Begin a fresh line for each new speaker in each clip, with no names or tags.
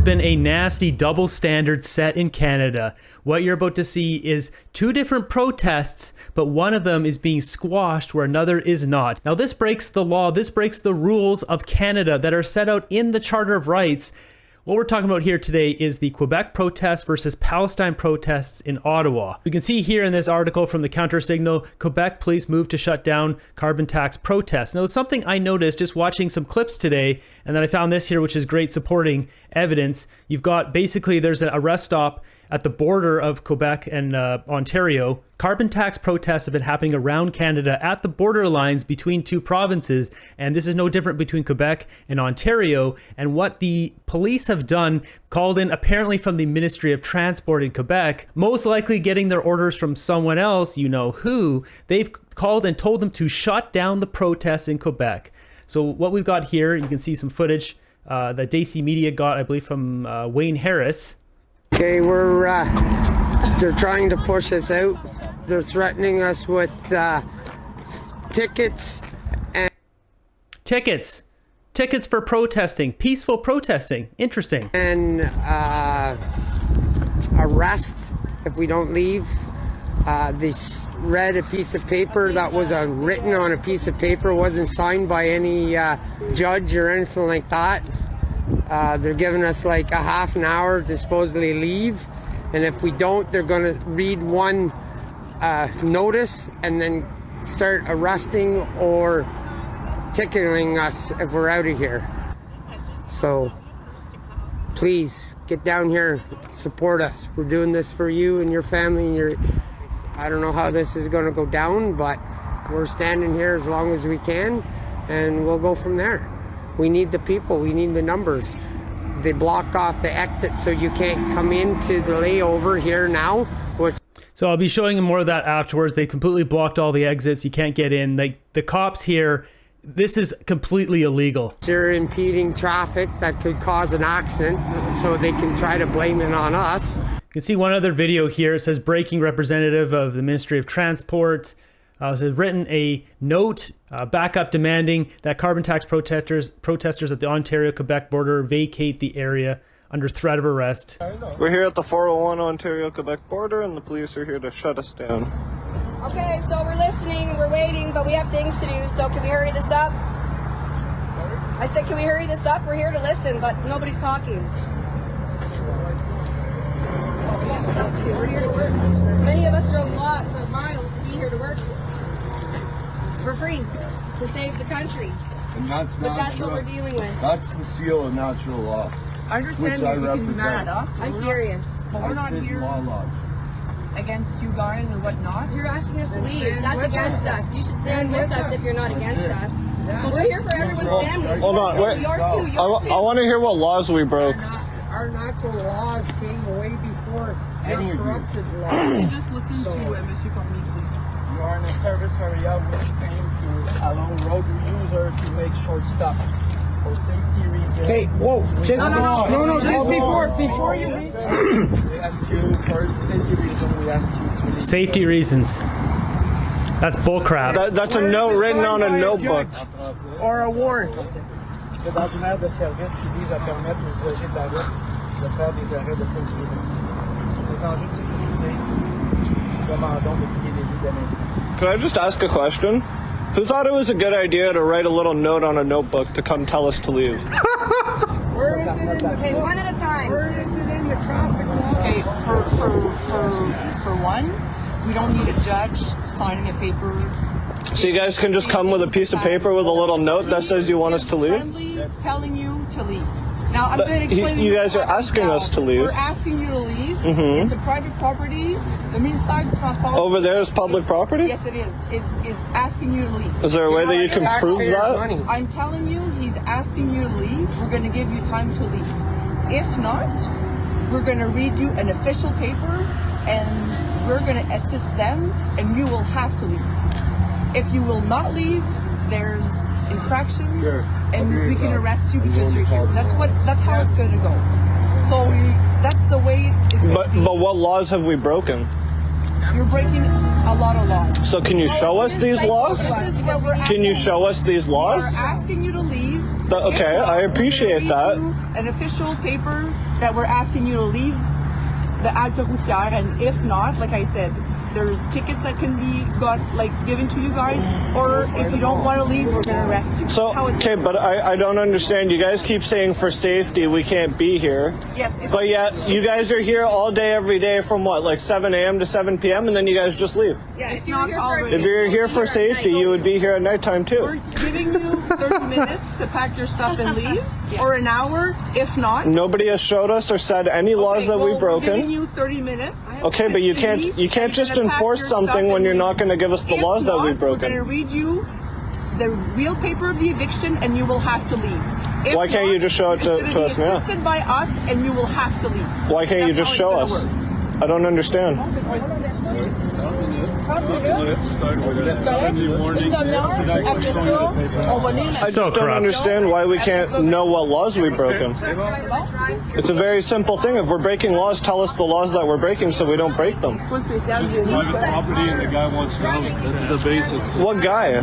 been a nasty double standard set in Canada. What you're about to see is two different protests, but one of them is being squashed where another is not. Now this breaks the law, this breaks the rules of Canada that are set out in the Charter of Rights. What we're talking about here today is the Quebec protests versus Palestine protests in Ottawa. We can see here in this article from the Counter Signal, Quebec police move to shut down carbon tax protests. Now, it's something I noticed just watching some clips today, and then I found this here, which is great supporting evidence. You've got basically there's a rest stop at the border of Quebec and Ontario. Carbon tax protests have been happening around Canada at the border lines between two provinces, and this is no different between Quebec and Ontario. And what the police have done, called in apparently from the Ministry of Transport in Quebec, most likely getting their orders from someone else, you know who, they've called and told them to shut down the protests in Quebec. So what we've got here, you can see some footage that Daisy Media got, I believe, from Wayne Harris.
Okay, they're trying to push us out. They're threatening us with tickets.
Tickets for protesting, peaceful protesting. Interesting.
And arrest if we don't leave. They read a piece of paper that was written on a piece of paper, wasn't signed by any judge or anything like that. They're giving us like a half an hour to supposedly leave, and if we don't, they're going to read one notice and then start arresting or ticketing us if we're out of here. So please get down here, support us. We're doing this for you and your family and I don't know how this is going to go down, but we're standing here as long as we can, and we'll go from there. We need the people, we need the numbers. They blocked off the exit so you can't come into the layover here now.
So I'll be showing you more of that afterwards. They completely blocked all the exits. You can't get in. The cops here, this is completely illegal.
They're impeding traffic that could cause an accident, so they can try to blame it on us.
You can see one other video here. It says breaking representative of the Ministry of Transport has written a note backup demanding that carbon tax protesters at the Ontario-Quebec border vacate the area under threat of arrest.
We're here at the 401 Ontario-Quebec border, and the police are here to shut us down.
Okay, so we're listening, we're waiting, but we have things to do, so can we hurry this up? I said, can we hurry this up? We're here to listen, but nobody's talking. We have stuff to do. We're here to work. Many of us drove lots of miles to be here to work for free, to save the country.
And that's
what we're dealing with.
That's the seal of natural law.
I understand that you can be mad at us.
I'm furious.
But we're not here against you guys or whatnot.
You're asking us to leave. That's against us. You should stand with us if you're not against us. We're here for everyone's family.
Hold on, wait.
Yours too.
I want to hear what laws we broke.
Our natural laws came way before
Any of you.
corrupted laws.
Just listen to Monsieur Cormier, please.
You are in a service area which came to allow road user to make short stop for safety reasons.
Okay, whoa, just before you leave.
We ask you for safety reasons. We ask you to leave.
Safety reasons. That's bullcrap.
That's a note written on a notebook.
Or a warrant.
Le ordinaire de service qui vise à permettre aux usagers de la route de faire des arrêts de courte durée. Les enjeux de sécurité, demandons de plier les lits demain.
Can I just ask a question? Who thought it was a good idea to write a little note on a notebook to come tell us to leave?
Where is it in the,
Okay, one at a time.
where is it in the traffic law?
Okay, for one, we don't need a judge signing a paper.
So you guys can just come with a piece of paper with a little note that says you want us to leave?
Friendly, telling you to leave. Now, I'm going to explain
you
to
guys are
what happens
asking
now.
us to leave.
We're asking you to leave.
Mhm.
It's a private property. The Ministère du Transport...
Over there is public property?
Yes, it is. Is asking you to leave.
Is there a way that you can prove
Taxpayers'
that?
money.
I'm telling you, he's asking you to leave. We're going to give you time to leave. If not, we're going to read you an official paper, and we're going to assist them, and you will have to leave. If you will not leave, there's infractions, and we can arrest you because you're here. That's how it's going to go. So that's the way it's going to be.
But what laws have we broken?
You're breaking a lot of laws.
So can you show us these laws?
This is what we're
Can you show us these laws?
We're asking you to leave.
Okay,
If not,
I appreciate
we're gonna
that.
read you an official paper that we're asking you to leave the halte routière, and if not, like I said, there's tickets that can be given to you guys, or if you don't want to leave, we're gonna arrest you.
So, okay, but I don't understand. You guys keep saying for safety we can't be here.
Yes.
But yet, you guys are here all day, every day from what, like 7 a.m. to 7 p.m., and then you guys just leave.
Yeah,
It's not always.
If you're here for safety, you would be here at nighttime
We're
too.
giving you 30 minutes to pack your stuff and leave, or an hour, if not.
Nobody has showed us or said any laws that we've
We're giving
broken.
you 30 minutes.
Okay, but you
to
can't
leave,
you can't
and
just
you're gonna pack
enforce
your stuff
something when
and
you're
leave.
not going to give us the
If
laws that
not,
we've
We're going to
broken.
read you the real paper of the eviction, and you will have to leave. If
Why can't
not,
you just show it
it's
to
gonna
us
be
now?
assisted by us, and you will have to leave.
Why can't you
That's
just
how
show
it's
us?
gonna work.
I don't understand. I
So
just don't
corrupt.
understand why we can't know what laws we've broken. It's a very simple thing. If we're breaking laws, tell us the laws that we're breking so we don't break them.
Private property and the guy wants to help. That's the basics.
What guy?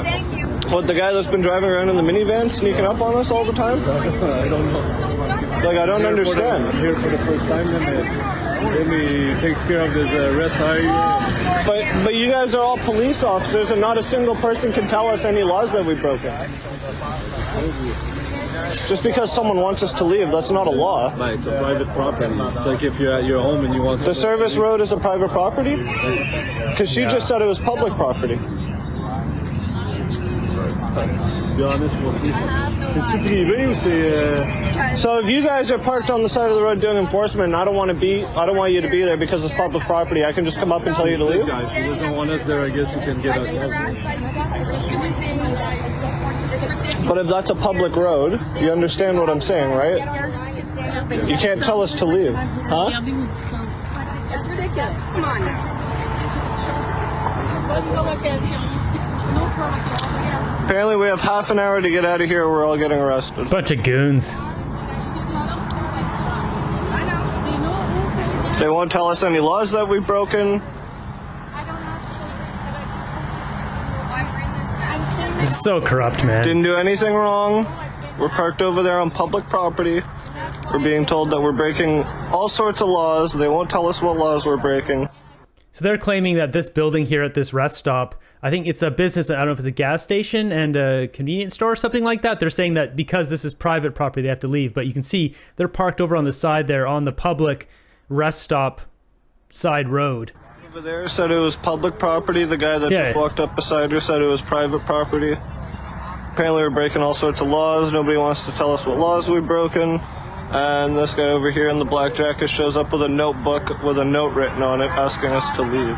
Thank you.
What, the guy that's been driving around in the minivan sneaking up on us all the time?
I don't know.
Like, I don't
I'm
understand.
here for the first time, then he takes care of his arrest.
But you guys are all police officers and not a single person can tell us any laws that we've broken. Just because someone wants us to leave, that's not a law.
Right, it's a private property. It's like if you're at your home and you want to...
The service road is a private property? Because she just said it was public property.
To be honest, we'll see. C'est-tu privé ou c'est...
So if you guys are parked on the side of the road doing enforcement, and I don't want you to be there because it's public property, I can just come up and tell you to leave?
If he doesn't want us there, I guess he can get us out.
Harassed by these people for stupid things. It's ridiculous.
But if that's a public road, you understand what I'm saying, right? You can't tell us to leave, huh?
It's ridiculous. Come on.
Apparently we have half an hour to get out of here or we're all getting arrested.
Bunch of goons.
I know.
They won't tell us any laws that we've broken.
Why we're in this mess.
This is so corrupt, man.
Didn't do anything wrong. We're parked over there on public property. We're being told that we're breaking all sorts of laws. They won't tell us what laws we're breaking.
So they're claiming that this building here at this rest stop, I think it's a business, I don't know if it's a gas station and a convenience store or something like that. They're saying that because this is private property, they have to leave. But you can see they're parked over on the side there on the public rest stop side road.
Over there said it was public property. The guy that
Yeah.
just walked up beside her said it was private property. Apparently we're breaking all sorts of laws. Nobody wants to tell us what laws we've broken. And this guy over here in the black jacket shows up with a notebook with a note written on it asking us to leave.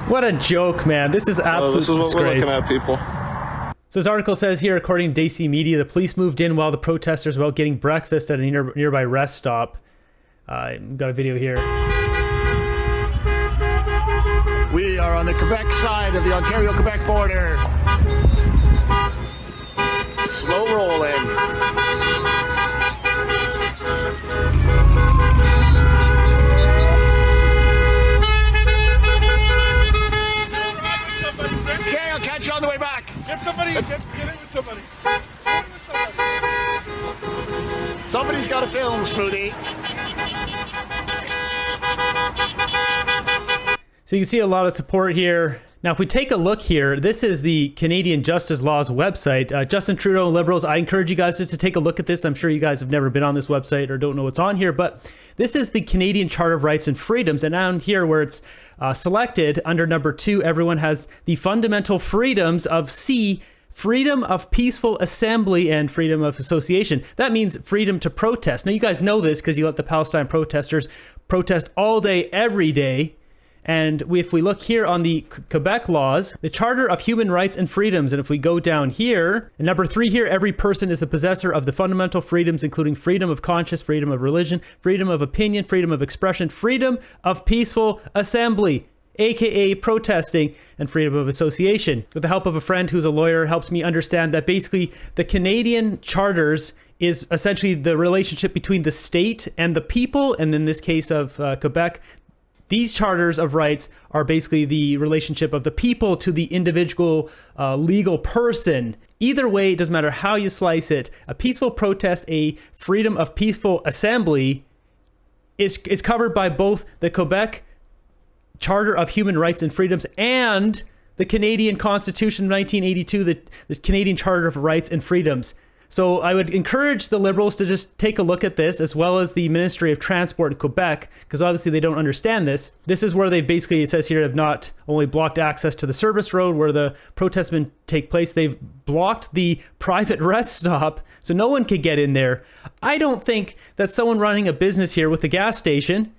What a joke, man. This is
So
absolute
this is what we're
disgrace.
looking at, people.
So this article says here, according to DC Media, the police moved in while the protesters were out getting breakfast at a nearby rest stop. We've got a video here.
We are on the Quebec side of the Ontario-Quebec border. Slow rolling. Okay, I'll catch you on the way back.
Get somebody, get in with somebody.
Somebody's got to film, Smoothie.
So you can see a lot of support here. Now, if we take a look here, this is the Canadian Justice Law's website. Justin Trudeau and Liberals, I encourage you guys just to take a look at this. I'm sure you guys have never been on this website or don't know what's on here, but this is the Canadian Charter of Rights and Freedoms. And down here where it's selected under number 2, everyone has the fundamental freedoms of C, freedom of peaceful assembly and freedom of association. That means freedom to protest. Now, you guys know this because you let the Palestine protesters protest all day, every day. And if we look here on the Quebec laws, the Charter of Human Rights and Freedoms, and if we go down here, and number 3 here, every person is a possessor of the fundamental freedoms, including freedom of conscience, freedom of religion, freedom of opinion, freedom of expression, freedom of peaceful assembly, aka protesting, and freedom of association. With the help of a friend who's a lawyer, helped me understand that basically the Canadian charters is essentially the relationship between the state and the people, and in this case of Quebec, These charters of rights are basically the relationship of the people to the individual legal person. Either way, it doesn't matter how you slice it. A peaceful protest, a freedom of peaceful assembly is covered by both the Quebec Charter of Human Rights and Freedoms and the Canadian Constitution of 1982, the Canadian Charter of Rights and Freedoms. So I would encourage the Liberals to just take a look at this, as well as the Ministry of Transport in Quebec, because obviously they don't understand this. This is where they basically, it says here, have not only blocked access to the service road where the protests take place, they've blocked the private rest stop, so no one could get in there. I don't think that someone running a business here with a gas station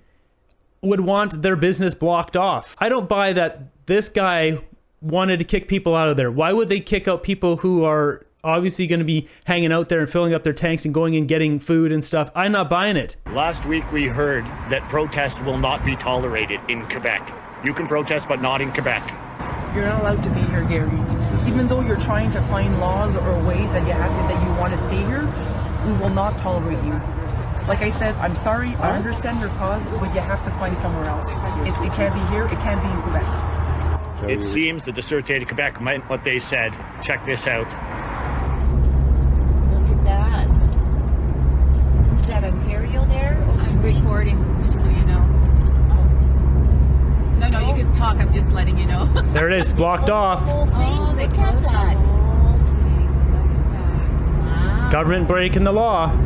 would want their business blocked off. I don't buy that this guy wanted to kick people out of there. Why would they kick out people who are obviously going to be hanging out there and filling up their tanks and going and getting food and stuff? I'm not buying it.
Last week we heard that protest will not be tolerated in Quebec. You can protest, but not in Quebec.
You're not allowed to be here, Gary. Even though you're trying to find laws or ways that you want to stay here, we will not tolerate you. Like I said, I'm sorry, I understand your cause, but you have to find somewhere else. It can't be here, it can't be in Quebec.
It seems that the Sûreté de Quebec meant what they said. Check this out.
Look at that. Is that Ontario there?
I'm recording, just so you know. No, you can talk, I'm just letting you know.
There it is, blocked off.
Oh, look at that.
Wow.
Government breaking the law.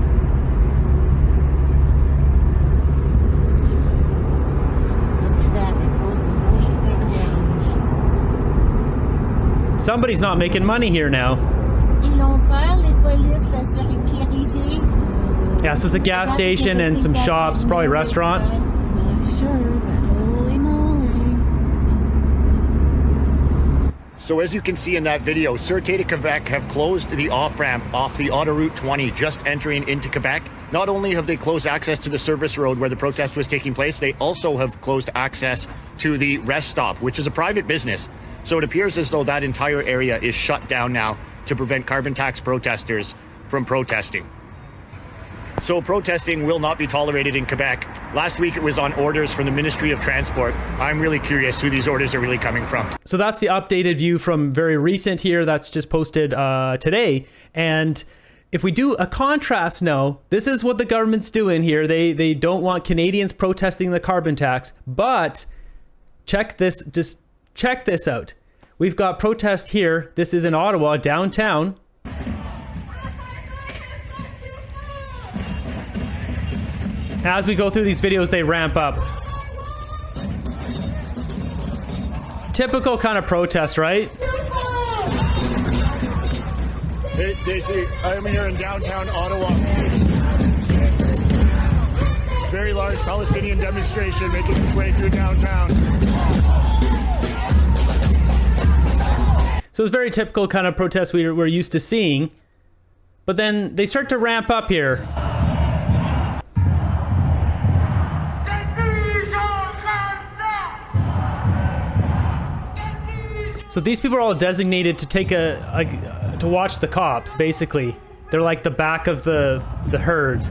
Somebody's not making money here now. Yeah, so it's a gas station and some shops, probably a restaurant.
Not sure, but holy moly.
So as you can see in that video, Sûreté de Quebec have closed the off-ramp off the Auto Route 20 just entering into Quebec. Not only have they closed access to the service road where the protest was taking place, they also have closed access to the rest stop, which is a private business. So it appears as though that entire area is shut down now to prevent carbon tax protesters from protesting. So protesting will not be tolerated in Quebec. Last week it was on orders from the Ministry of Transport. I'm really curious who these orders are really coming from.
So that's the updated view from very recent here. That's just posted today. And if we do a contrast now, this is what the government's doing here. They don't want Canadians protesting the carbon tax, but check this out. We've got protest here. This is in Ottawa, downtown. As we go through these videos, they ramp up. Typical kind of protest, right?
Hey, Daisy, I'm here in downtown Ottawa. Very large Palestinian demonstration making its way through downtown.
So it's very typical kind of protest we're used to seeing. But then they start to ramp up here. So these people are all designated to take to watch the cops, basically. They're like the back of the herd.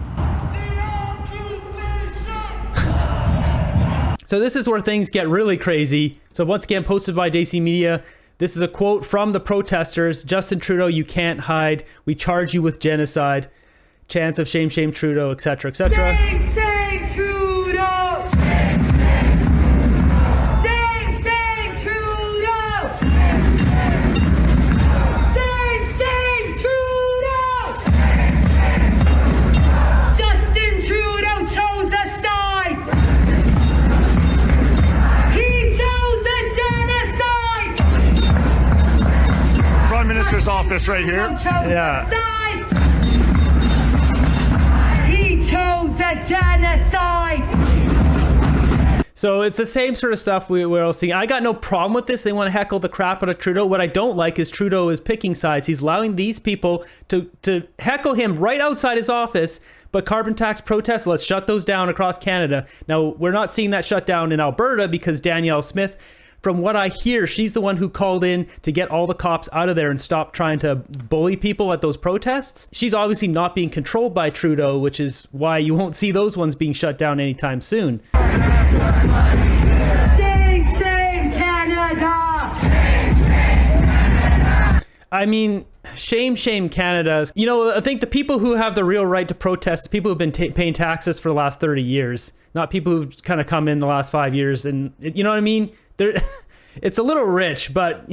So this is where things get really crazy. So once again, posted by Daisy Media. This is a quote from the protesters. Justin Trudeau, you can't hide. We charge you with genocide. Chants of shame, shame Trudeau, etc., etc.
Shame, shame Trudeau! Shame, shame Trudeau! Shame, shame Trudeau! Justin Trudeau chose a side! He chose the genocide!
Prime Minister's office right here.
Yeah.
He chose the genocide!
So it's the same sort of stuff we're all seeing. I got no problem with this. They want to heckle the crap out of Trudeau. What I don't like is Trudeau is picking sides. He's allowing these people to heckle him right outside his office. But carbon tax protests, let's shut those down across Canada. Now, we're not seeing that shut down in Alberta because Danielle Smith, from what I hear, she's the one who called in to get all the cops out of there and stop trying to bully people at those protests. She's obviously not being controlled by Trudeau, which is why you won't see those ones being shut down anytime soon. I mean, shame Canada. You know, I think the people who have the real right to protest, people who've been paying taxes for the last 30 years, not people who've kind of come in the last 5 years. And you know what I mean? It's a little rich, but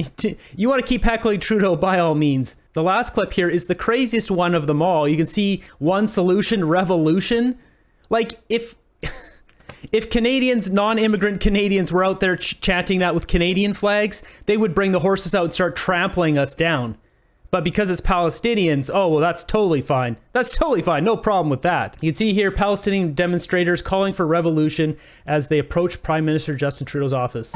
you want to keep heckling Trudeau by all means. The last clip here is the craziest one of them all. You can see one solution, revolution. Like if Canadians, non-immigrant Canadians were out there chanting that with Canadian flags, they would bring the horses out and start trampling us down. But because it's Palestinians, oh, well, that's totally fine. That's totally fine. No problem with that. You can see here Palestinian demonstrators calling for revolution as they approach Prime Minister Justin Trudeau's office.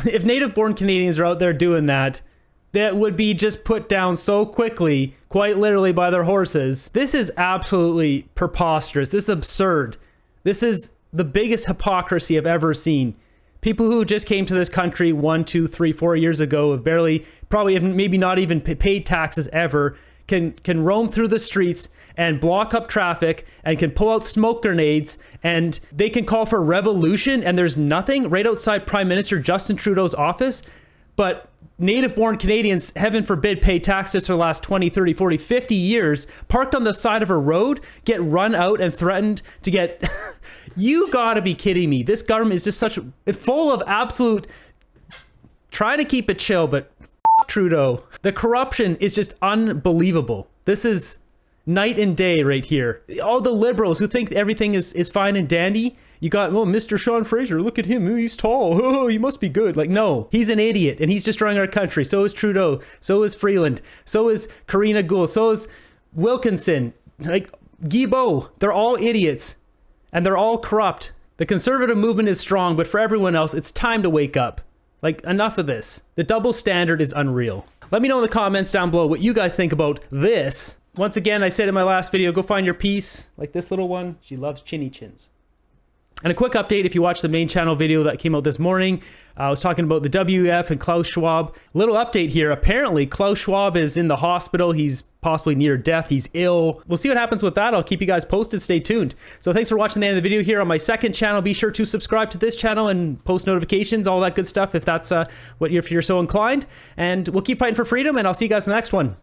If native-born Canadians are out there doing that, that would be just put down so quickly, quite literally by their horses. This is absolutely preposterous. This is absurd. This is the biggest hypocrisy I've ever seen. People who just came to this country 1, 2, 3, 4 years ago have barely, probably maybe not even paid taxes ever, can roam through the streets and block up traffic and can pull out smoke grenades, and they can call for revolution, and there's nothing right outside Prime Minister Justin Trudeau's office. But native-born Canadians, heaven forbid, pay taxes for the last 20, 30, 40, 50 years, parked on the side of a road, get run out and threatened to get... You gotta be kidding me. This government is just full of absolute... Trying to keep it chill, but Trudeau. The corruption is just unbelievable. This is night and day right here. All the liberals who think everything is fine and dandy. You got, oh, Mr. Sean Fraser, look at him. He's tall. Oh, he must be good. Like, no, he's an idiot and he's destroying our country. So is Trudeau. So is Freeland. So is Karina Gould. So is Wilkinson. Like, Guilbeault. They're all idiots and they're all corrupt. The conservative movement is strong, but for everyone else, it's time to wake up. Like, enough of this. The double standard is unreal. Let me know in the comments down below what you guys think about this. Once again, I said in my last video, go find your piece. Like this little one. She loves chinny chins. And a quick update, if you watched the main channel video that came out this morning, I was talking about the WEF and Klaus Schwab. Little update here. Apparently, Klaus Schwab is in the hospital. He's possibly near death. He's ill. We'll see what happens with that. I'll keep you guys posted. Stay tuned. So thanks for watching the end of the video here on my second channel. Be sure to subscribe to this channel and post notifications, all that good stuff if that's if you're so inclined. And we'll keep fighting for freedom, and I'll see you guys in the next one.